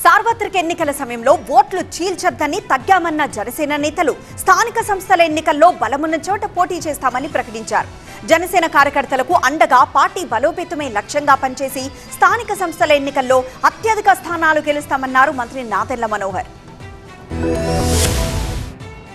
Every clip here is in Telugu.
సార్వత్రిక ఎన్నికల సమయంలో ఓట్లు చీల్చొద్దని తగ్గామన్న జనసేన నేతలు స్థానిక సంస్థల ఎన్నికల్లో బలమున్న చోట పోటీ చేస్తామని ప్రకటించారు. జనసేన కార్యకర్తలకు అండగా పార్టీ బలోపేతమే లక్ష్యంగా పనిచేసి స్థానిక సంస్థల ఎన్నికల్లో అత్యధిక స్థానాలు గెలుస్తామన్నారు మంత్రి నాదెండ్ల మనోహర్.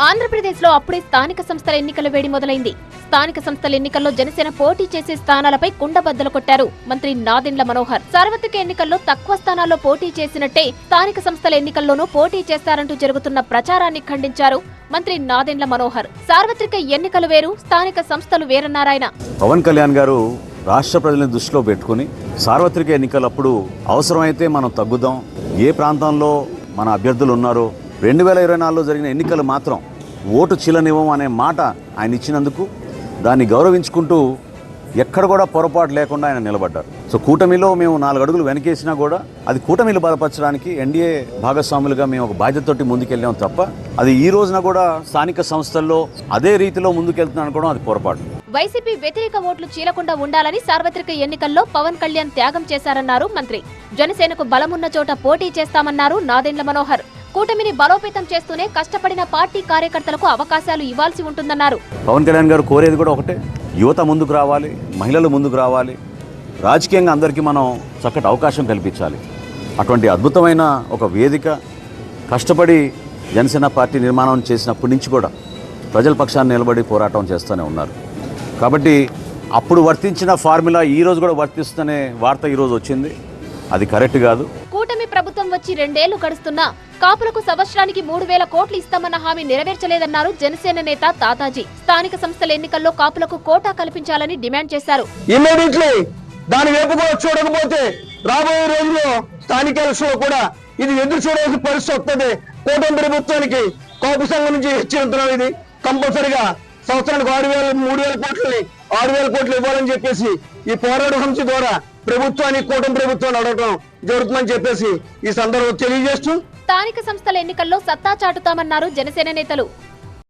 ఆంధ్రప్రదేశ్లో అప్పుడే స్థానిక సంస్థల ఎన్నికల వేడి మొదలైంది. స్థానిక సంస్థల ఎన్నికల్లో జనసేన పోటీ చేసే స్థానాలపై కుండబద్దలు కొట్టారు మంత్రి నాదెండ్ల మనోహర్. సార్వత్రిక ఎన్నికల్లో తక్కువ స్థానాల్లో పోటీ చేసినట్టే స్థానిక సంస్థల ఎన్నికల్లోనూ పోటీ చేస్తారంటూ జరుగుతున్న ప్రచారాన్ని ఖండించారు మంత్రి నాదెండ్ల మనోహర్. సార్వత్రిక ఎన్నికలు వేరు, స్థానిక సంస్థలు వేరన్నారాయన. పవన్ కళ్యాణ్ గారు రాష్ట్ర ప్రజలను దృష్టిలో పెట్టుకుని సార్వత్రిక ఎన్నికలప్పుడు అవసరమైతే మనం తగ్గుదాం, ఏ ప్రాంతంలో మన అభ్యర్థులు ఉన్నారో 2024లో జరిగిన ఎన్నికలు మాత్రం ఓటు చీలనివ్వం అనే మాట ఆయన ఇచ్చినందుకు దాన్ని గౌరవించుకుంటూ ఎక్కడ కూడా పొరపాటు లేకుండా ఆయన నిలబడ్డారు. సో కూటమిలో మేము 4 అడుగులు వెనకేసినా కూడా అది కూటమిలు బలపరచడానికి ఎన్డీఏ భాగస్వాములుగా మేము ఒక బాధ్యతతోటి ముందుకెళ్ళాం తప్ప అది ఈ రోజున కూడా స్థానిక సంస్థల్లో అదే రీతిలో ముందుకెళ్తున్నాను కూడా అది పొరపాటు. వైసీపీ వ్యతిరేక ఓట్లు చీలకుండా ఉండాలని సార్వత్రిక ఎన్నికల్లో పవన్ కళ్యాణ్ త్యాగం చేశారన్నారు మంత్రి. జనసేనకు బలమున్న చోట పోటీ చేస్తామన్నారు నాదెండ్ల మనోహర్. కూటమిని బలోపేతం చేస్తూనే కష్టపడిన పార్టీ కార్యకర్తలకు అవకాశాలు ఇవ్వాల్సి ఉంటుందన్నారు. పవన్ కళ్యాణ్ గారు కోరేది కూడా ఒకటే, యువత ముందుకు రావాలి, మహిళలు ముందుకు రావాలి, రాజకీయంగా అందరికీ మనం చక్కటి అవకాశం కల్పించాలి. అటువంటి అద్భుతమైన ఒక వేదిక కష్టపడి జనసేన పార్టీ నిర్మాణం చేసినప్పటి నుంచి కూడా ప్రజల పక్షాన్ని నిలబడి పోరాటం చేస్తూనే ఉన్నారు. కాబట్టి అప్పుడు వర్తించిన ఫార్ములా ఈ రోజు కూడా వర్తిస్తుందనే వార్త ఈరోజు వచ్చింది. అది కరెక్ట్ కాదు. కూటమి ప్రభుత్వం వచ్చి 2 ఏళ్లు గడుస్తున్నా కాపులకు సంవత్సరానికి 3,000 కోట్లు ఇస్తామన్న హామీ నెరవేర్చలేదన్నారు జనసేన నేత తాతాజీ. స్థానిక సంస్థల ఎన్నికల్లో కాపులకు కోటా కల్పించాలని డిమాండ్ చేశారు. దాని వైపు కూడా చూడకపోతే రాబోయే రోజుల్లో స్థానిక ఎలక్షన్ కూడా ఇది ఎదురు చూడాల్సిన పరిస్థితి వస్తుంది. కూటమి ప్రభుత్వానికి కాపు సంఘం నుంచి హెచ్చరిస్తున్నాం. ఇది కంపల్సరిగా సంవత్సరానికి 3,000 కోట్లని 6,000 కోట్లు ఇవ్వాలని చెప్పేసి ఈ పోరాట సమితి ద్వారా ప్రభుత్వాన్ని కూటమి ప్రభుత్వాన్ని అడగడం జరుగుతుందని చెప్పేసి ఈ సందర్భంలో తెలియజేస్తూ స్థానిక సంస్థల ఎన్నికల్లో సత్తా చాటుతామన్నారు జనసేన నేతలు.